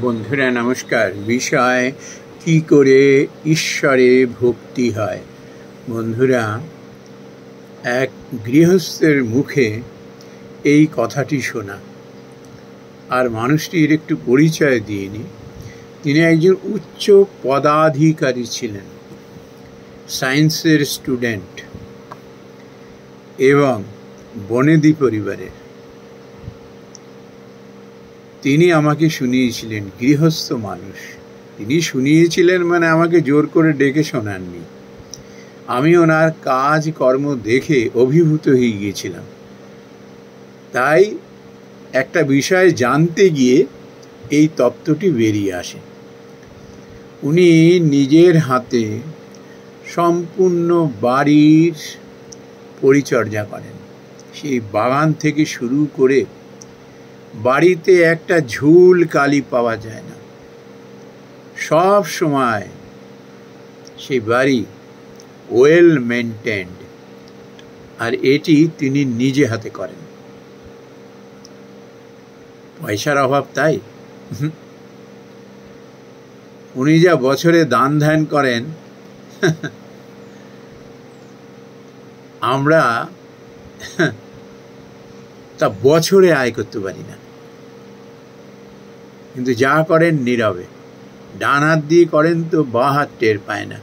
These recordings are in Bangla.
বন্ধুরা নমস্কার। বিষয় কি করে ঈশ্বরে ভক্তি হয়। বন্ধুরা, এক গৃহস্থের মুখে এই কথাটি শোনা, আর মানুষটির একটু পরিচয় দিয়ে নি। তিনি একজন উচ্চ পদাধিকারী ছিলেন, সায়েন্সের স্টুডেন্ট এবং বনেদি পরিবারের। তিনি আমাকে শুনিয়েছিলেন, গৃহস্থ মানুষ। তিনি শুনিয়েছিলেন মানে আমাকে জোর করে ডেকে শোনাননি। আমি ওনার কাজ কর্ম দেখে অভিভূত হয়ে গিয়েছিলাম। তাই একটা বিষয় জানতে গিয়ে এই তত্ত্বটি বেরিয়ে আসে। উনি নিজের হাতে সম্পূর্ণ বাড়ির পরিচর্যা করেন। সেই বাগান থেকে শুরু করে বাড়িতে একটা ঝুল কালি পাওয়া যায় না। সব সময় সেই বাড়ি ওয়েল মেনটেন্ড, আর এটি তিনি নিজে হাতে করেন। পয়সার অভাব তাই? উনি যা বছরে দান ধ্যান করেন, আমরা তা বছরে আয় করতে পারি না। কিন্তু যা করেন নীরবে, ডান হাত দিয়ে করেন তো বাঁ হাত টের পায় না।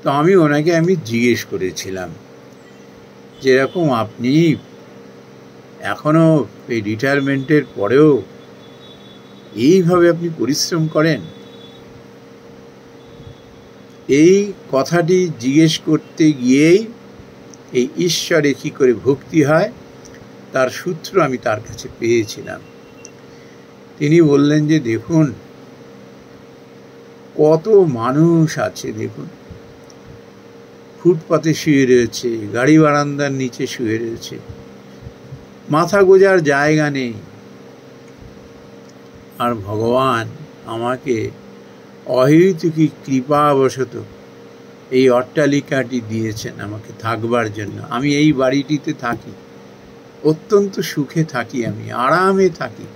তো ওনাকে জিজ্ঞেস করেছিলাম, যেরকম আপনি এখনো এই রিটায়ারমেন্টের পরেও এইভাবে আপনি পরিশ্রম করেন, এই কথাটি জিজ্ঞেস করতে গিয়েই এই ঈশ্বরে কি করে ভক্তি হয় তার সূত্র আমি তার কাছে পেয়েছিলাম। তিনি বললেন যে দেখুন, কত মানুষ আছে, দেখুন ফুটপাতে শুয়ে রয়েছে, গাড়ি বারান্দার নিচে শুয়ে রয়েছে, মাথা গোজার জায়গা নেই। আর ভগবান আমাকে অহেতুকী কৃপাবশত এই অট্টালিকাটি দিয়েছেন আমাকে থাকবার জন্য। আমি এই বাড়িটিতে থাকি, অত্যন্ত সুখে থাকি, আমি আরামে থাকি।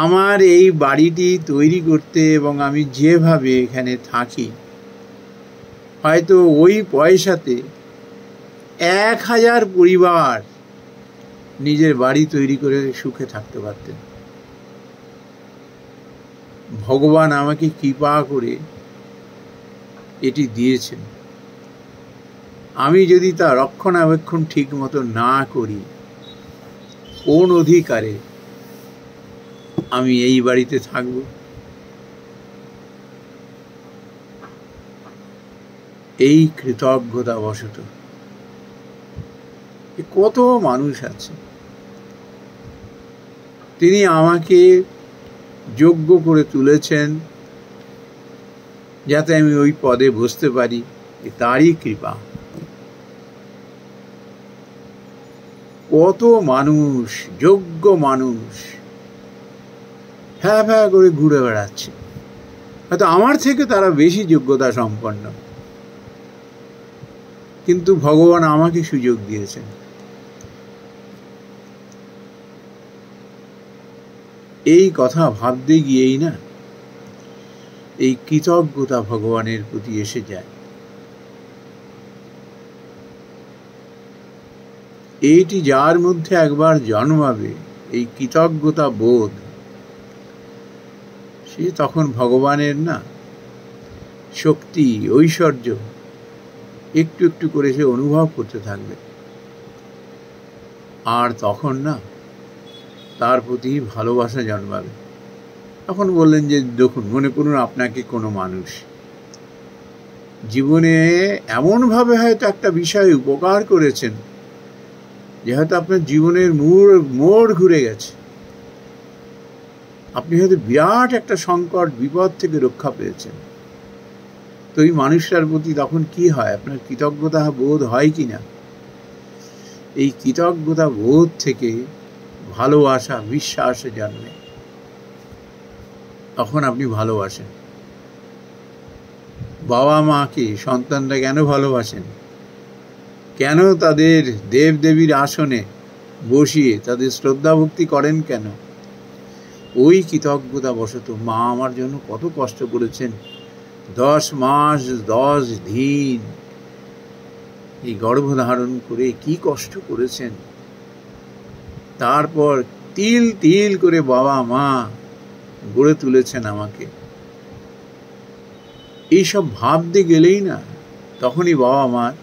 আমার এই বাড়িটি তৈরি করতে এবং আমি যেভাবে এখানে থাকি, হয়তো ওই পয়সাতে 1000 পরিবার নিজের বাড়ি তৈরি করে সুখে থাকতে পারতেন। ভগবান আমাকে কৃপা করে এটি দিয়েছেন। আমি যদি তা রক্ষণাবেক্ষণ ঠিক মতো না করি, কোন অধিকারে আমি এই বাড়িতে থাকব? এই কৃতজ্ঞতাবশত কত মানুষ আছে। তিনি আমাকে যোগ্য করে তুলেছেন যাতে আমি ওই পদে বসতে পারি, তারই কৃপা। কত মানুষ, যোগ্য মানুষ ফ্যা ফ্যা করে ঘুরে বেড়াচ্ছে, হয়তো আমার থেকে তারা বেশি যোগ্যতা সম্পন্ন, কিন্তু ভগবান আমাকে সুযোগ দিয়েছেন। এই কথা ভাবতে গিয়েই না এই কৃতজ্ঞতা ভগবানের প্রতি এসে যায়। এইটি যার মধ্যে একবার জন্মাবে, এই কৃতজ্ঞতা বোধ, সে তখন ভগবানের না শক্তি, ঐশ্বর্য একটু একটু করে সে অনুভব করতে থাকবে। আর তখন না তার প্রতি ভালোবাসা জন্মাবে। তখন বললেন যে দেখুন, মনে করুন আপনাকে কোনো মানুষ জীবনে এমনভাবে হয়তো একটা বিষয়ে উপকার করেছেন যে হয়তো আপনার জীবনের মোড় ঘুরে গেছে। আপনি হয়তো বিরাট একটা সংকট, বিপদ থেকে রক্ষা পেয়েছেন। তো এই মানুষটার প্রতি তখন কি হয়? আপনার কৃতজ্ঞতা বোধ হয় কি না? এই কৃতজ্ঞতা বোধ থেকে ভালোবাসা, বিশ্বাস জন্মে। তখন আপনি ভালোবাসেন। বাবা মাকে সন্তানরা কেন ভালোবাসেন? কেন তাদের দেবদেবীর আসনে বসিয়ে তাদের শ্রদ্ধা ভক্তি করেন কেন? ওই কৃতজ্ঞতা বশত মা আমার জন্য কত কষ্ট করেছেন, 10 মাস 10 দিন এই গর্ভধারণ করে কি কষ্ট করেছেন। তারপর তিল তিল করে বাবা মা গড়ে তুলেছেন আমাকে। এইসব ভাবতে গেলেই না তখনই বাবা মার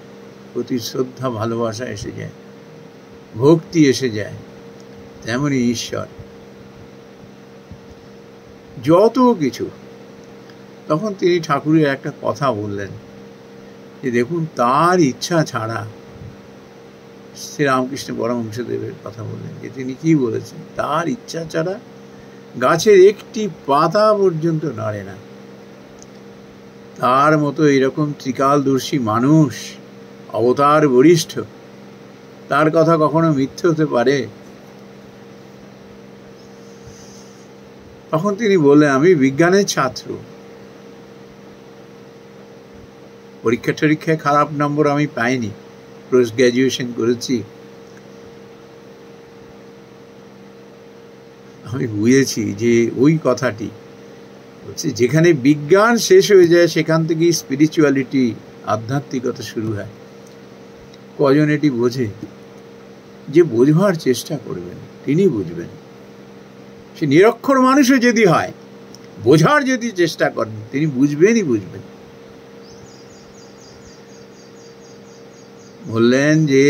প্রতি শ্রদ্ধা ভালোবাসা এসে যায়, ভক্তি এসে যায়। তেমনি ঈশ্বর যত কিছু। তখন তিনি ঠাকুরের একটা কথা বললেন যে দেখুন, তার ইচ্ছা ছাড়া, শ্রীরামকৃষ্ণ পরমহংসদেবের কথা বললেন যে তিনি কি বলেছেন, তার ইচ্ছা ছাড়া গাছের একটি পাতা পর্যন্ত নড়ে না। তার মতো এরকম ত্রিকালদর্শী মানুষ, অবতার বরিষ্ঠ, তার কথা কখনো মিথ্যে হতে পারে? তখন তিনি বললেন, আমি বিজ্ঞানের ছাত্র, পরীক্ষায় খারাপ নম্বর আমি পাইনি, পোস্ট গ্র্যাজুয়েশন করেছি। আমি বুঝেছি যে ওই কথাটি হচ্ছে, যেখানে বিজ্ঞান শেষ হয়ে যায় সেখান থেকেই স্পিরিচুয়ালিটি, আধ্যাত্মিকতা শুরু হয়। কজন এটি বোঝে? যে বোঝবার চেষ্টা করবেন তিনি বুঝবেন। সে নিরক্ষর মানুষও যদি হয়, বোঝার যদি চেষ্টা করেন তিনি বুঝবেনই বুঝবেন। বললেন যে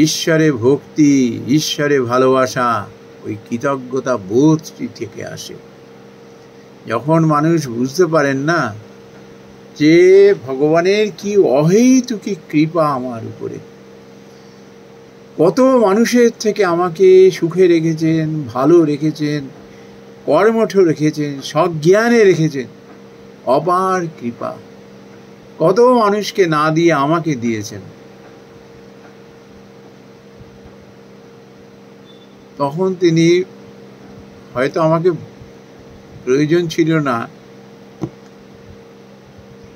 ঈশ্বরে ভক্তি, ঈশ্বরে ভালোবাসা ওই কৃতজ্ঞতা বোধটি থেকে আসে। যখন মানুষ বুঝতে পারেন না যে ভগবানের কি অহেতুকী কৃপা আমার উপরে, কত মানুষের থেকে আমাকে সুখে রেখেছেন, ভালো রেখেছেন, কর্মঠ রেখেছেন, সজ্ঞানে রেখেছেন, অপার কৃপা, কত মানুষকে না দিয়ে আমাকে দিয়েছেন। তখন তিনি হয়তো আমাকে প্রয়োজন ছিল না,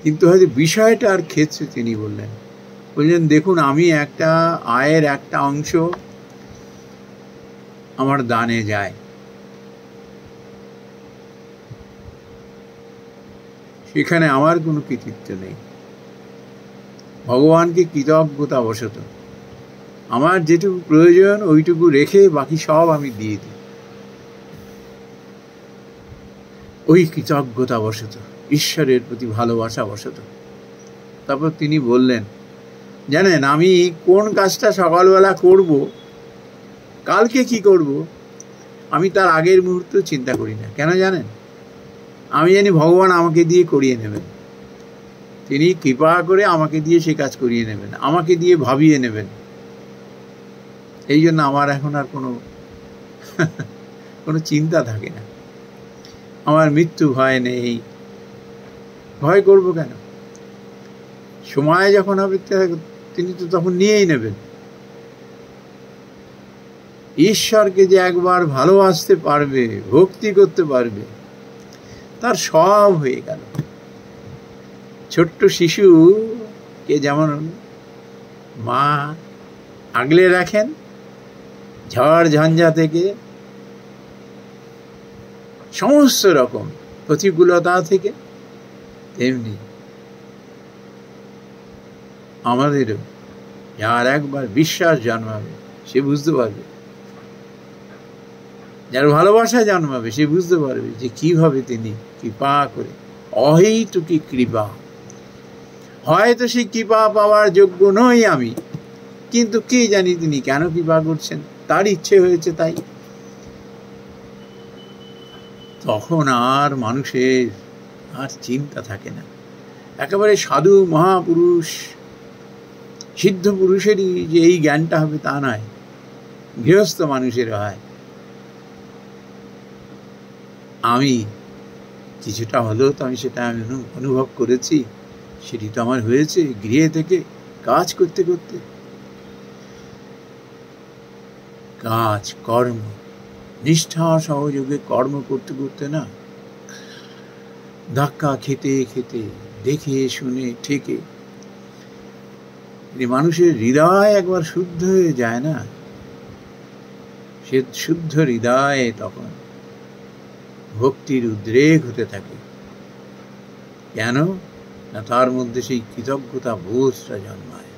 কিন্তু হয়তো বিষয়টার ক্ষেত্রে তিনি বললেন, দেখুন আমি একটা আয়ের একটা অংশ আমার দানে যায়, সেখানে আমার কোনো কৃতিত্ব নেই। ভগবানকে কৃতজ্ঞতা বশত আমার যেটুকু প্রয়োজন ওইটুকু রেখে বাকি সব আমি দিয়ে দিই, ওই কৃতজ্ঞতা বশত, ঈশ্বরের প্রতি ভালোবাসা বশত। তারপর তিনি বললেন, জানেন আমি কোন কাজটা সকালবেলা করব, কালকে কি করব, আমি তার আগের মুহূর্ত চিন্তা করি না। কেন জানেন? আমি জানি ভগবান আমাকে দিয়ে করিয়ে নেবেন, তিনি কৃপা করে আমাকে দিয়ে সে কাজ করিয়ে নেবেন, আমাকে দিয়ে ভাবিয়ে নেবেন। এই জন্য আমার এখন আর কোনো চিন্তা থাকে না। আমার মৃত্যু ভয় নেই। ভয় করব কেন? সময় যখন হবে তিনি তো তখন নিয়েই নেবেন। ঈশ্বরকে যে একবার ভালোবাসতে পারবে, ভক্তি করতে পারবে, তার সব হয়ে গেল। ছোট্ট শিশুকে যেমন মা আগলে রাখেন ঝড় ঝঞ্ঝা থেকে, সমস্ত রকম প্রতিকূলতা থেকে, তেমনি আমাদেরও যার একবার বিশ্বাস জন্মাবে সে বুঝতে পারবে, যার ভালোবাসা জন্মাবে সে বুঝতে পারবে যে কিভাবে তিনি কৃপা করে, অহেতুকী কৃপা। হয়তো সেই কৃপা পাওয়ার যোগ্য নই আমি, কিন্তু কে জানি তিনি কেন কৃপা করছেন, তার ইচ্ছে হয়েছে তাই। তখন আর মানুষের আর চিন্তা থাকে না। একেবারে সাধু মহাপুরুষ সিদ্ধ পুরুষেরই যে এই জ্ঞানটা হবে তা নয়, গৃহস্থ মানুষের হয়। আমি কিছুটা হলেও তো আমি সেটা অনুভব করেছি, সেটি তো আমার হয়েছে গৃহে থেকে কাজ করতে করতে। কাজ কর্ম নিষ্ঠা সহযোগে কর্ম করতে করতে না, ধাক্কা খেতে খেতে, দেখে শুনে ঠেকে মানুষের হৃদয় একবার শুদ্ধ হয়ে যায় না, সে শুদ্ধ হৃদয়ে তখন ভক্তির উদ্রেক হতে থাকে। কেন না, তার মধ্যে সেই কৃতজ্ঞতা বোধটা জন্মায়।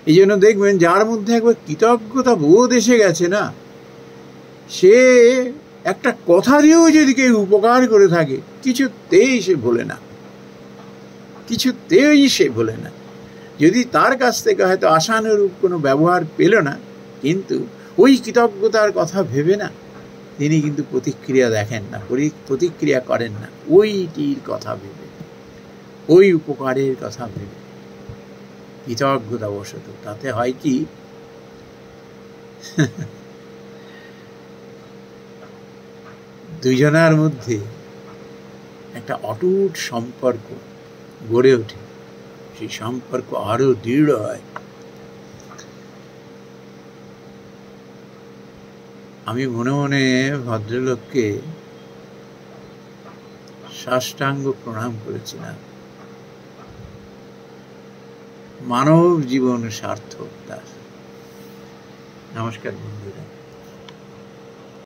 এই জন্য দেখবেন যার মধ্যে একবার কৃতজ্ঞতা বোধ এসে গেছে না, সে একটা কথা দিয়েও যদি কেউ উপকার করে থাকে কিছুতেই সে ভোলে না, কিছুতেই সে ভোলে না। যদি তার কাছ থেকে হয়তো আশানুরূপ কোনো ব্যবহার পেল না, কিন্তু ওই কৃতজ্ঞতার কথা ভেবে না তিনি কিন্তু প্রতিক্রিয়া দেখেন না, প্রতিক্রিয়া করেন না, ওইটির কথা ভেবে, ওই উপকারের কথা ভেবে কৃতজ্ঞতা বশত। তাতে হয় কি, দুজনের মধ্যে একটা অটুট সম্পর্ক গড়ে ওঠে, সেই সম্পর্ক আরো দৃঢ় হয়। আমি মনে মনে ভদ্রলোককে সাষ্টাঙ্গ প্রণাম করেছিলাম। মানব জীবন সার্থক তার। নমস্কার বন্ধুরা।